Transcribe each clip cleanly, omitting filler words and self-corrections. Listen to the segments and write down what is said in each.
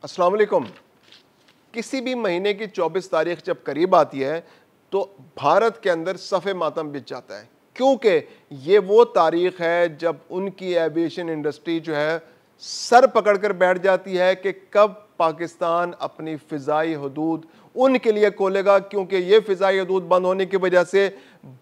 अस्सलाम वालेकुम। किसी भी महीने की 24 तारीख जब करीब आती है तो भारत के अंदर सफ़े मातम बिछ जाता है, क्योंकि ये वो तारीख है जब उनकी एविएशन इंडस्ट्री जो है सर पकड़ कर बैठ जाती है कि कब पाकिस्तान अपनी फ़िज़ाई हदूद उनके लिए खोलेगा, क्योंकि ये फ़िज़ाई हदूद बंद होने की वजह से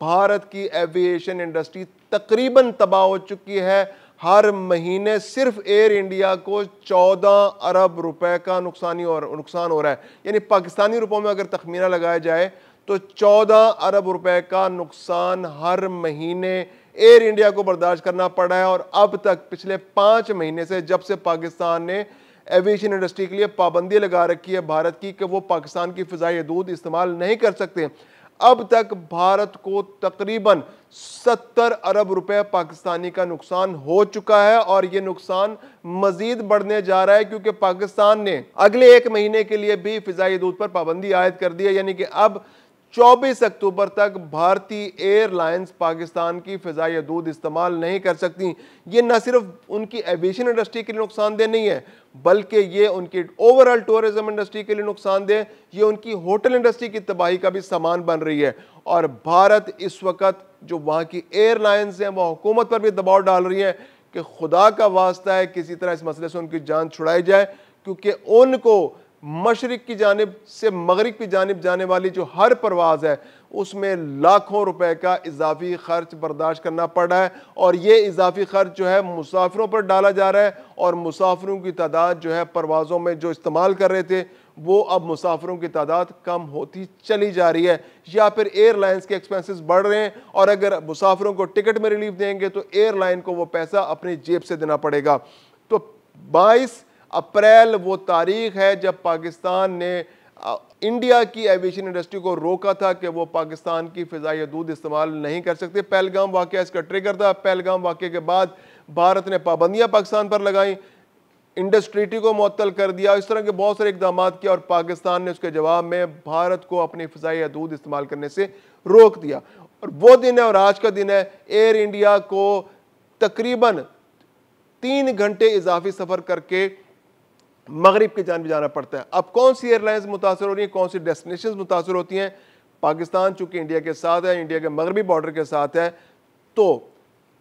भारत की एविएशन इंडस्ट्री तकरीबन तबाह हो चुकी है। हर महीने सिर्फ एयर इंडिया को 14 अरब रुपए का नुकसान हो रहा है। यानी पाकिस्तानी रुपयों में अगर तखमीना लगाया जाए तो 14 अरब रुपए का नुकसान हर महीने एयर इंडिया को बर्दाश्त करना पड़ा है। और अब तक पिछले 5 महीने से, जब से पाकिस्तान ने एविएशन इंडस्ट्री के लिए पाबंदी लगा रखी है भारत की कि वो पाकिस्तान की फ़िज़ाई हदूद इस्तेमाल नहीं कर सकते, अब तक भारत को तकरीबन 70 अरब रुपए पाकिस्तानी का नुकसान हो चुका है। और ये नुकसान मजीद बढ़ने जा रहा है, क्योंकि पाकिस्तान ने अगले 1 महीने के लिए भी फ़िज़ाई हदूद पर पाबंदी आयद कर दी है। यानी कि अब 24 अक्टूबर तक भारतीय एयरलाइंस पाकिस्तान की फ़िज़ाई हदूद इस्तेमाल नहीं कर सकती। ये न सिर्फ उनकी एविएशन इंडस्ट्री के लिए नुकसानदेह नहीं है, बल्कि ये उनकी ओवरऑल टूरिज्म इंडस्ट्री के लिए नुकसानदेह, ये उनकी होटल इंडस्ट्री की तबाही का भी सामान बन रही है। और भारत इस वक्त जो वहाँ की एयरलाइंस हैं वो हुकूमत पर भी दबाव डाल रही है कि खुदा का वास्ता है किसी तरह इस मसले से उनकी जान छुड़ाई जाए, क्योंकि उनको मशरिक की जानिब से मगरिब की जानिब जाने वाली जो हर परवाज़ है उसमें लाखों रुपए का इजाफी खर्च बर्दाश्त करना पड़ रहा है। और ये इजाफी खर्च जो है मुसाफिरों पर डाला जा रहा है, और मुसाफिरों की तादाद जो है परवाज़ों में जो इस्तेमाल कर रहे थे वो अब मुसाफिरों की तादाद कम होती चली जा रही है, या फिर एयरलाइंस के एक्सपेंसेस बढ़ रहे हैं। और अगर मुसाफिरों को टिकट में रिलीफ देंगे तो एयरलाइन को वो पैसा अपनी जेब से देना पड़ेगा। तो 22 अप्रैल वो तारीख है जब पाकिस्तान ने इंडिया की एविएशन इंडस्ट्री को रोका था कि वो पाकिस्तान की फ़िज़ाई हदूद इस्तेमाल नहीं कर सकते। पहलगाम वाक़या इसका ट्रिगर था। पहलगाम वाक़े के बाद भारत ने पाबंदियां पाकिस्तान पर लगाई, इंडस ट्रीटी को मुअत्तल कर दिया, इस तरह के बहुत सारे इक़दाम किया, और पाकिस्तान ने उसके जवाब में भारत को अपनी फ़िज़ाई हदूद इस्तेमाल करने से रोक दिया। और वो दिन है और आज का दिन है, एयर इंडिया को तकरीबन 3 घंटे इजाफी सफ़र करके मगरिब की जानिब जाना पड़ता है। अब कौन सी एयरलाइंस मुतासर हो रही हैं, कौन सी डेस्टिनेशन मुतासर होती हैं? पाकिस्तान चूंकि इंडिया के साथ है, इंडिया के मगरबी बॉर्डर के साथ है, तो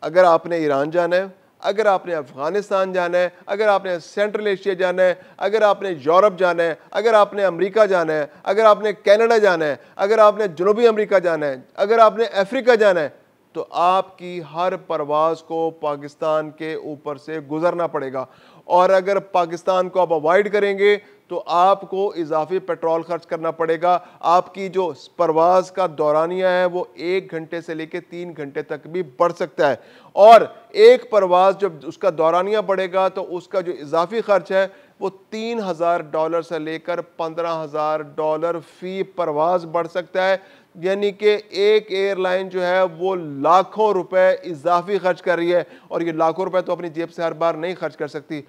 अगर आपने ईरान जाना है, अगर आपने अफगानिस्तान जाना है, अगर आपने सेंट्रल एशिया जाना है, अगर आपने यूरोप जाना है, अगर आपने अमेरिका जाना है, अगर आपने कनाडा जाना है, अगर आपने जनूबी अमेरिका जाना है, अगर आपने अफ्रीका जाना है, तो आपकी हर परवाज़ को पाकिस्तान के ऊपर से गुजरना पड़ेगा। और अगर पाकिस्तान को आप अवॉइड करेंगे तो आपको इजाफी पेट्रोल खर्च करना पड़ेगा। आपकी जो परवाज़ का दौरानिया है वो 1 घंटे से लेकर 3 घंटे तक भी बढ़ सकता है। और एक परवाज़ जब उसका दौरानिया बढ़ेगा तो उसका जो इजाफी खर्च है वो $3000 से लेकर $15,000 फ़ी परवाज़ बढ़ सकता है। यानी कि एक एयरलाइन जो है वो लाखों रुपए इजाफी खर्च कर रही है, और ये लाखों रुपए तो अपनी जेब से हर बार नहीं खर्च कर सकती,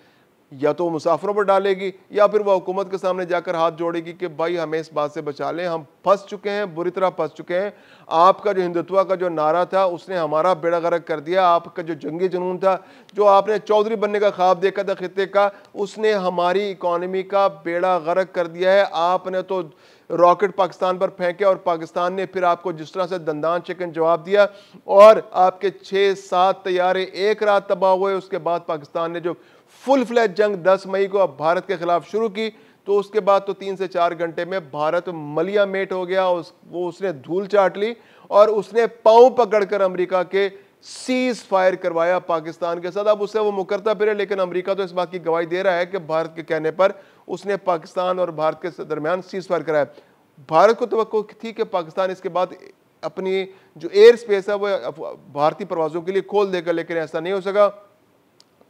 या तो मुसाफिरों पर डालेगी या फिर वह हुकूमत के सामने जाकर हाथ जोड़ेगी कि भाई हमें इस बात से बचा लें, हम फंस चुके हैं, बुरी तरह फंस चुके हैं। आपका जो हिंदुत्व का जो नारा था उसने हमारा बेड़ा गर्क कर दिया, आपका जो जंगी जुनून था, जो आपने चौधरी बनने का ख्वाब देखा था खित्ते का, उसने हमारी इकॉनमी का बेड़ा गर्क कर दिया है। आपने तो रॉकेट पाकिस्तान पर फेंके और पाकिस्तान ने फिर आपको जिस तरह से दंदान चिकन जवाब दिया, और आपके 6-7 तैयारे एक रात तबाह हुए। उसके बाद पाकिस्तान ने जो फुल फ्लैज जंग 10 मई को अब भारत के खिलाफ शुरू की, तो उसके बाद तो 3 से 4 घंटे में भारत मलिया मेट हो गया। उसने धूल चाट ली और उसने पांव पकड़कर अमेरिका के सीज फायर करवाया पाकिस्तान के साथ। अब उससे वो मुकरता फिरे, लेकिन अमेरिका तो इस बात की गवाही दे रहा है कि भारत के कहने पर उसने पाकिस्तान और भारत के दरमियान सीज फायर कराया। भारत को तवक्को थी कि पाकिस्तान इसके बाद अपनी जो एयर स्पेस है वो भारतीय परवाज़ों के लिए खोल देगा, लेकिन ऐसा नहीं हो सका।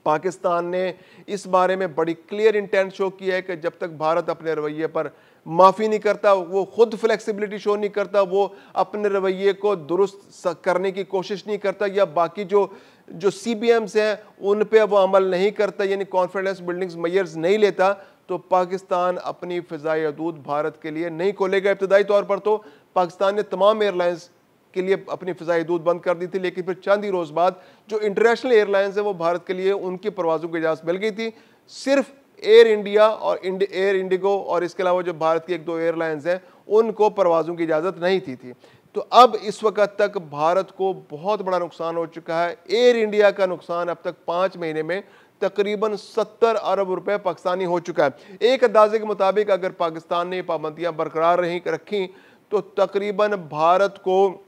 पाकिस्तान ने इस बारे में बड़ी क्लियर इंटेंट शो किया है कि जब तक भारत अपने रवैये पर माफ़ी नहीं करता, वो खुद फ्लेक्सिबिलिटी शो नहीं करता, वो अपने रवैये को दुरुस्त करने की कोशिश नहीं करता, या बाकी जो CBMs हैं उन पे वो अमल नहीं करता, यानी कॉन्फिडेंस बिल्डिंग्स मेजर्स नहीं लेता, तो पाकिस्तान अपनी फ़िज़ाई हदूद भारत के लिए नहीं खोलेगा। इब्तदाई तौर पर तो पाकिस्तान ने तमाम एयरलाइंस के लिए अपनी फ़िज़ाई हदूद बंद कर दी थी, लेकिन फिर चंद ही रोज़ बाद जो इंटरनेशनल एयरलाइंस है वो भारत के लिए उनकी परवाज़ों की इजाज़त मिल गई थी। सिर्फ एयर इंडिया और एयर इंडिगो और इसके अलावा जो भारत की 1-2 एयरलाइंस हैं उनको परवाज़ों की इजाज़त नहीं थी। तो अब इस वक्त तक भारत को बहुत बड़ा नुकसान हो चुका है। एयर इंडिया का नुकसान अब तक 5 महीने में तकरीबन 70 अरब रुपए पाकिस्तानी हो चुका है। एक अंदाजे के मुताबिक अगर पाकिस्तान ने पाबंदियां बरकरार रखी तो तकरीबन भारत को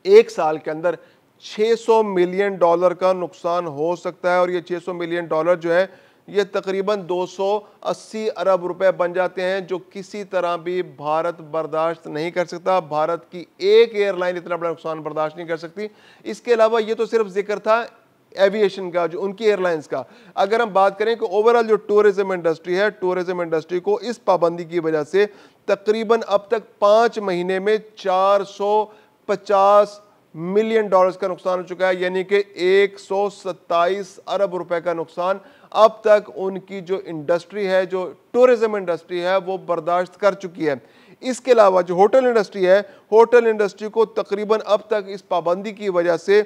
एक साल के अंदर $600 मिलियन का नुकसान हो सकता है और ये $600 मिलियन जो है ये तकरीबन 280 अरब रुपए बन जाते हैं, जो किसी तरह भी भारत बर्दाश्त नहीं कर सकता। भारत की एक एयरलाइन इतना बड़ा नुकसान बर्दाश्त नहीं कर सकती। इसके अलावा ये तो सिर्फ जिक्र था एविएशन का, जो उनकी एयरलाइंस का। अगर हम बात करें कि ओवरऑल जो टूरिज्म इंडस्ट्री है, टूरिज्म इंडस्ट्री को इस पाबंदी की वजह से तकरीबन अब तक 5 महीने में $450 मिलियन का नुकसान हो चुका है, यानी कि 127 अरब रुपए का नुकसान अब तक उनकी जो इंडस्ट्री है, जो टूरिज्म इंडस्ट्री है, वो बर्दाश्त कर चुकी है। इसके अलावा जो होटल इंडस्ट्री है, होटल इंडस्ट्री को तकरीबन अब तक इस पाबंदी की वजह से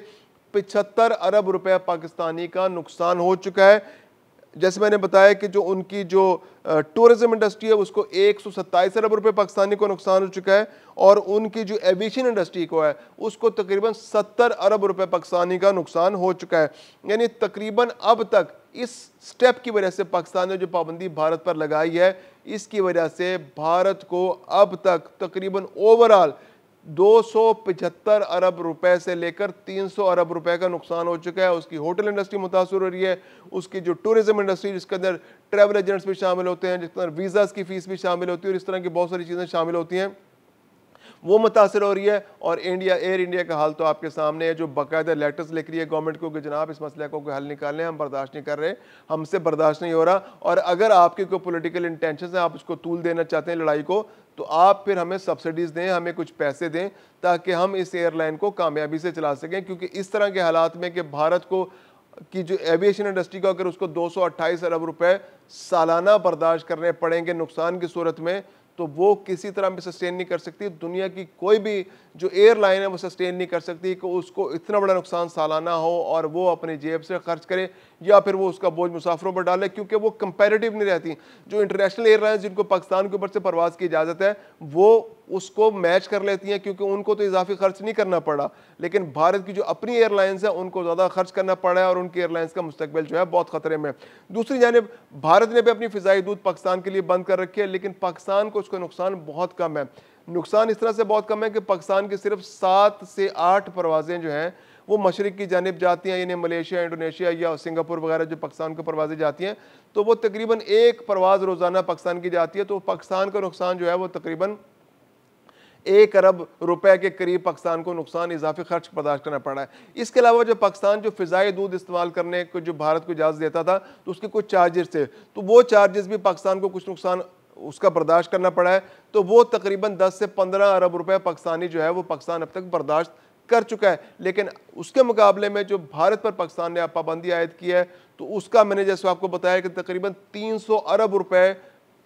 75 अरब रुपए पाकिस्तानी का नुकसान हो चुका है। जैसे मैंने बताया कि जो उनकी जो टूरिज्म इंडस्ट्री है उसको 127 अरब रुपए पाकिस्तानी को नुकसान हो चुका है और उनकी जो एविएशन इंडस्ट्री को है उसको तकरीबन 70 अरब रुपए पाकिस्तानी का नुकसान हो चुका है। यानी तकरीबन अब तक इस स्टेप की वजह से पाकिस्तान ने जो पाबंदी भारत पर लगाई है, इसकी वजह से भारत को अब तक तकरीबन ओवरऑल 275 अरब रुपए से लेकर 300 अरब रुपए का नुकसान हो चुका है। उसकी होटल इंडस्ट्री मुतासर हो रही है, उसकी जो टूरिज्म इंडस्ट्री जिसके अंदर ट्रैवल एजेंट्स भी शामिल होते हैं, जिसके अंदर वीज़ास की फीस भी शामिल होती है और इस तरह की बहुत सारी चीज़ें शामिल होती हैं, वो मुतासर हो रही है। और एयर इंडिया का हाल तो आपके सामने है, जो बाकायदा लेटर्स लिख रही है गवर्नमेंट को कि जनाब इस मसले को कोई हल निकालें, हम बर्दाश्त नहीं कर रहे, हमसे बर्दाश्त नहीं हो रहा। और अगर आपके कोई पॉलिटिकल इंटेंशन है, आप उसको तूल देना चाहते हैं लड़ाई को, तो आप फिर हमें सब्सिडीज़ दें, हमें कुछ पैसे दें ताकि हम इस एयरलाइन को कामयाबी से चला सकें। क्योंकि इस तरह के हालात में कि भारत को की जो एविएशन इंडस्ट्री को अगर उसको 228 अरब रुपए सालाना बर्दाश्त करने पड़ेंगे नुकसान की सूरत में, तो वो किसी तरह भी सस्टेन नहीं कर सकती। दुनिया की कोई भी जो एयरलाइन है वो सस्टेन नहीं कर सकती कि उसको इतना बड़ा नुकसान सालाना हो और वो अपनी जेब से खर्च करे या फिर वो उसका बोझ मुसाफिरों पर डाले, क्योंकि वो कंपैरेटिव नहीं रहती। जो इंटरनेशनल एयरलाइंस जिनको पाकिस्तान के ऊपर से परवाज़ की इजाज़त है वो उसको मैच कर लेती हैं, क्योंकि उनको तो इजाफी खर्च नहीं करना पड़ा। लेकिन भारत की जो अपनी एयरलाइंस है उनको ज़्यादा खर्च करना पड़ा है और उनकी एयरलाइंस का मुस्तकबिल जो है बहुत ख़तरे में। दूसरी जानिब भारत ने भी अपनी फ़िज़ाई दूध पाकिस्तान के लिए बंद कर रखी है, लेकिन पाकिस्तान को उसका नुकसान बहुत कम है। नुकसान इस तरह से बहुत कम है कि पाकिस्तान की सिर्फ 7 से 8 परवाज़ें जो हैं वो मशरिक़ की जानिब जाती हैं, यानी मलेशिया, इंडोनेशिया या सिंगापुर वगैरह जो पाकिस्तान को परवाज़ें जाती हैं, तो वो तकरीबन 1 परवाज़ रोज़ाना पाकिस्तान की जाती है। तो पाकिस्तान का नुकसान जो है वो तकरीबन 1 अरब रुपए के करीब पाकिस्तान को नुकसान इजाफी खर्च बर्दाश्त करना पड़ा है। इसके अलावा जो पाकिस्तान जो फ़िज़ाई दूध इस्तेमाल करने को जो भारत को इजाज़त देता था तो उसके कुछ चार्जेस थे, तो वो चार्जेस भी पाकिस्तान को कुछ नुकसान उसका बर्दाश्त करना पड़ा है। तो वो तकरीबन 10 से 15 अरब रुपए पाकिस्तानी जो है वो पाकिस्तान अब तक बर्दाश्त कर चुका है। लेकिन उसके मुकाबले में जो भारत पर पाकिस्तान ने पाबंदी आयद की है तो उसका मैंने जैसे आपको बताया कि तकरीबन 300 अरब रुपए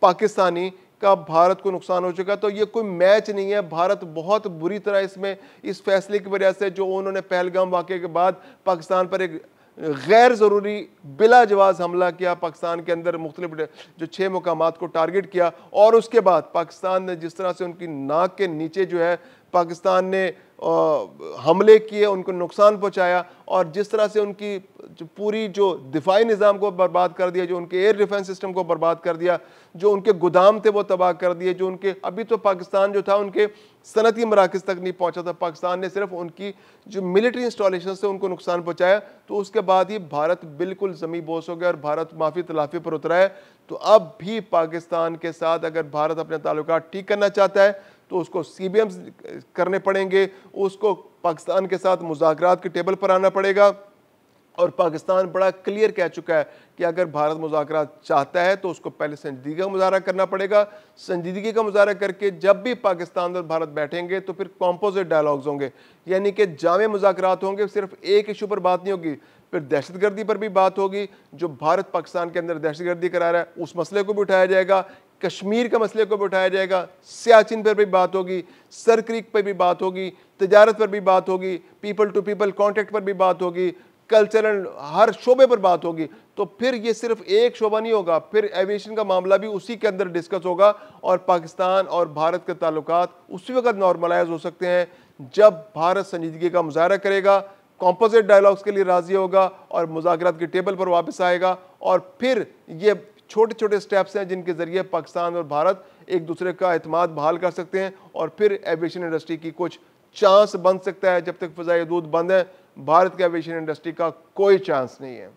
पाकिस्तानी का भारत को नुकसान हो चुका। तो ये कोई मैच नहीं है। भारत बहुत बुरी तरह इसमें इस फैसले की वजह से जो उन्होंने पहलगाम वाक़े के बाद पाकिस्तान पर एक गैर ज़रूरी बिला जवाज़ हमला किया, पाकिस्तान के अंदर मुख्तलिफ जो 6 मुकामात को टारगेट किया, और उसके बाद पाकिस्तान ने जिस तरह से उनकी नाक के नीचे जो है पाकिस्तान ने हमले किए, उनको नुकसान पहुंचाया, और जिस तरह से उनकी जो पूरी जो दिफाई निज़ाम को बर्बाद कर दिया, जो उनके एयर डिफेंस सिस्टम को बर्बाद कर दिया, जो उनके गोदाम थे वो तबाह कर दिए, जो उनके अभी तो पाकिस्तान जो था उनके सनती मराकज़ तक नहीं पहुंचा था, पाकिस्तान ने सिर्फ उनकी जो मिलिट्री इंस्टॉलेशन से उनको नुकसान पहुंचाया। तो उसके बाद ही भारत बिल्कुल ज़मी बोस हो गया और भारत माफ़ी तलाफ़ी पर उतरा है। तो अब भी पाकिस्तान के साथ अगर भारत अपने ताल्लुकात ठीक करना चाहता है तो उसको CBM करने पड़ेंगे, उसको पाकिस्तान के साथ मुज़ाकरात की टेबल पर आना पड़ेगा। और पाकिस्तान बड़ा क्लियर कह चुका है कि अगर भारत मुज़ाकरात चाहता है तो उसको पहले संजीदगी का मुज़ाहरा करना पड़ेगा। संजीदगी का मुज़ाहरा करके जब भी पाकिस्तान और भारत बैठेंगे तो फिर कॉम्पोजिट डायलॉग्स होंगे, यानी कि जामे मुज़ाकरात होंगे। सिर्फ एक इशू पर बात नहीं होगी, फिर दहशतगर्दी पर भी बात होगी। जो भारत पाकिस्तान के अंदर दहशतगर्दी करा रहा है उस मसले को भी उठाया जाएगा, कश्मीर के मसले को भी उठाया जाएगा, सियाचिन पर भी बात होगी, सर क्रीक पर भी बात होगी, तजारत पर भी बात होगी, पीपल टू पीपल कॉन्टेक्ट पर भी बात होगी, कल्चरल हर शोबे पर बात होगी। तो फिर ये सिर्फ एक शोबा नहीं होगा, फिर एविएशन का मामला भी उसी के अंदर डिस्कस होगा और पाकिस्तान और भारत के ताल्लुकात उसी वक्त नॉर्मलाइज हो सकते हैं जब भारत संजीदगी का मुजाहरा करेगा, कॉम्पोजिट डायलॉग्स के लिए राजी होगा और मुज़ाकरात की टेबल पर वापस आएगा। और फिर ये छोटे छोटे स्टेप्स हैं जिनके ज़रिए पाकिस्तान और भारत एक दूसरे का एतमाद बहाल कर सकते हैं और फिर एविएशन इंडस्ट्री की कुछ चांस बन सकता है। जब तक फ़ज़ाई हदूद बंद है, भारत के एविएशन इंडस्ट्री का कोई चांस नहीं है।